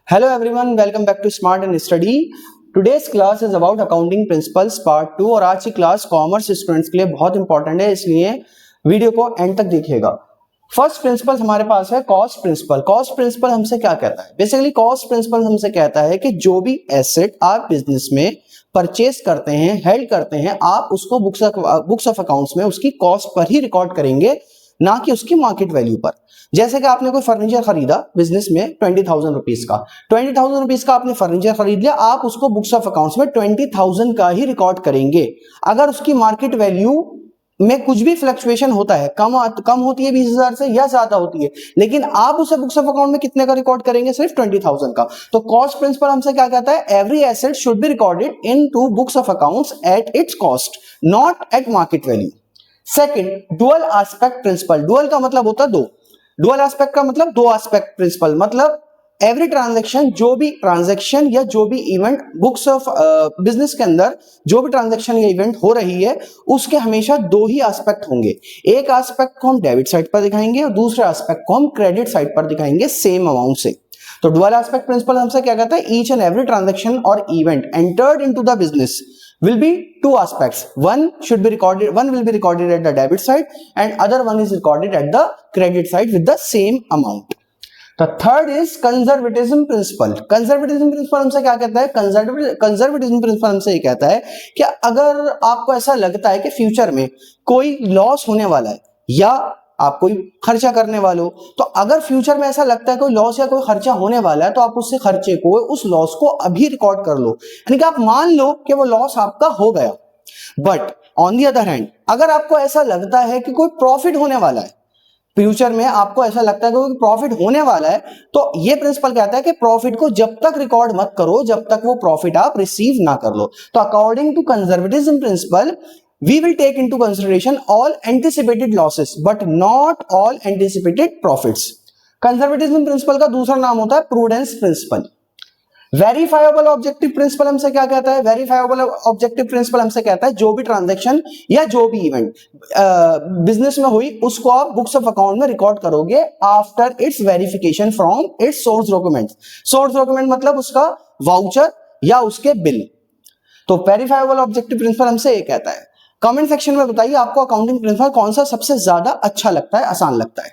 Hello everyone, welcome back to Smart and Study. Today's class is about accounting principles part 2 और आज की class commerce students के लिए बहुत इंपॉर्टेंट है, इसलिए वीडियो को एंड तक देखिएगा। फर्स्ट प्रिंसिपल हमारे पास है कॉस्ट प्रिंसिपल। कॉस्ट प्रिंसिपल हमसे क्या कहता है? बेसिकली कॉस्ट प्रिंसिपल हमसे कहता है कि जो भी एसेट आप बिजनेस में परचेस करते हैं, हेल्ड करते हैं, आप उसको बुक्स ऑफ अकाउंट्स में उसकी कॉस्ट पर ही रिकॉर्ड करेंगे, ना कि उसकी मार्केट वैल्यू पर। जैसे कि आपने कोई फर्नीचर खरीदा बिजनेस में 20,000 रुपीज का, 20,000 रुपीज का आपने फर्नीचर खरीद लिया, आप उसको बुक्स ऑफ अकाउंट्स में 20,000 का ही रिकॉर्ड करेंगे। अगर उसकी मार्केट वैल्यू में कुछ भी फ्लक्चुएशन होता है, कम होती है 20,000 से या ज्यादा होती है, लेकिन आप उसे बुक्स ऑफ अकाउंट में कितने का रिकॉर्ड करेंगे? सिर्फ 20,000 का। तो कॉस्ट प्रिंसिपल हमसे क्या कहता है? Every asset should be recorded into books of accounts at its cost, not at market value. Second, dual aspect principle. Dual का मतलब होता है दो, डुअल एस्पेक्ट का मतलब दो एस्पेक्ट प्रिंसिपल, मतलब एवरी ट्रांजैक्शन, जो भी ट्रांजैक्शन या जो भी इवेंट बुक्स ऑफ बिजनेस के अंदर जो भी ट्रांजैक्शन या इवेंट हो रही है, उसके हमेशा दो ही एस्पेक्ट होंगे। एक एस्पेक्ट को हम डेबिट साइड पर दिखाएंगे और दूसरे एस्पेक्ट को हम क्रेडिट साइड पर दिखाएंगे सेम अमाउंट से। तो डुअल एस्पेक्ट प्रिंसिपल हमसे क्या कहता है? ईच एंड एवरी ट्रांजैक्शन और event entered into the business will be two aspects. One will be recorded at the debit side and other one is recorded at the credit side with the same amount. The third is conservatism principle. Conservatism principle हमसे क्या कहता है? Conservatism principle हमसे ये कहता है कि अगर आपको ऐसा लगता है कि फ्यूचर में कोई लॉस होने वाला है या आप कोई खर्चा करने वाले हो, तो अगर फ्यूचर में ऐसा लगता है कोई लॉस या कोई खर्चा होने वाला है, तो आप उससे खर्चे को, उस लॉस को अभी रिकॉर्ड कर लो, यानी कि आप मान लो कि वो लॉस आपका हो गया। But on the other hand, अगर आपको ऐसा लगता है कि कोई प्रॉफिट होने वाला है, फ्यूचर में आपको ऐसा लगता है कि कोई प्रॉफिट होने वाला है, तो ये प्रिंसिपल कहता है कि प्रॉफिट को जब तक रिकॉर्ड मत करो जब तक वो प्रॉफिट आप रिसीव ना कर लो। तो according to conservatism principle, we will take into consideration all anticipated losses but not all anticipated profits. Conservatism principle का दूसरा नाम होता है prudence principle. Verifiable objective principle हमसे क्या कहता है? वेरीफाइबल ऑब्जेक्टिव प्रिंसिपल हमसे कहता है जो भी ट्रांजैक्शन या जो भी इवेंट बिजनेस में हुई, उसको आप बुक्स ऑफ अकाउंट में रिकॉर्ड करोगे after it's verification from its source document. Source document मतलब उसका वाउचर या उसके बिल। तो वेरीफाइबल ऑब्जेक्टिव प्रिंसिपल हमसे ये कहता है। कमेंट सेक्शन में बताइए आपको अकाउंटिंग प्रिंसिपल कौन सा सबसे ज्यादा अच्छा लगता है, आसान लगता है।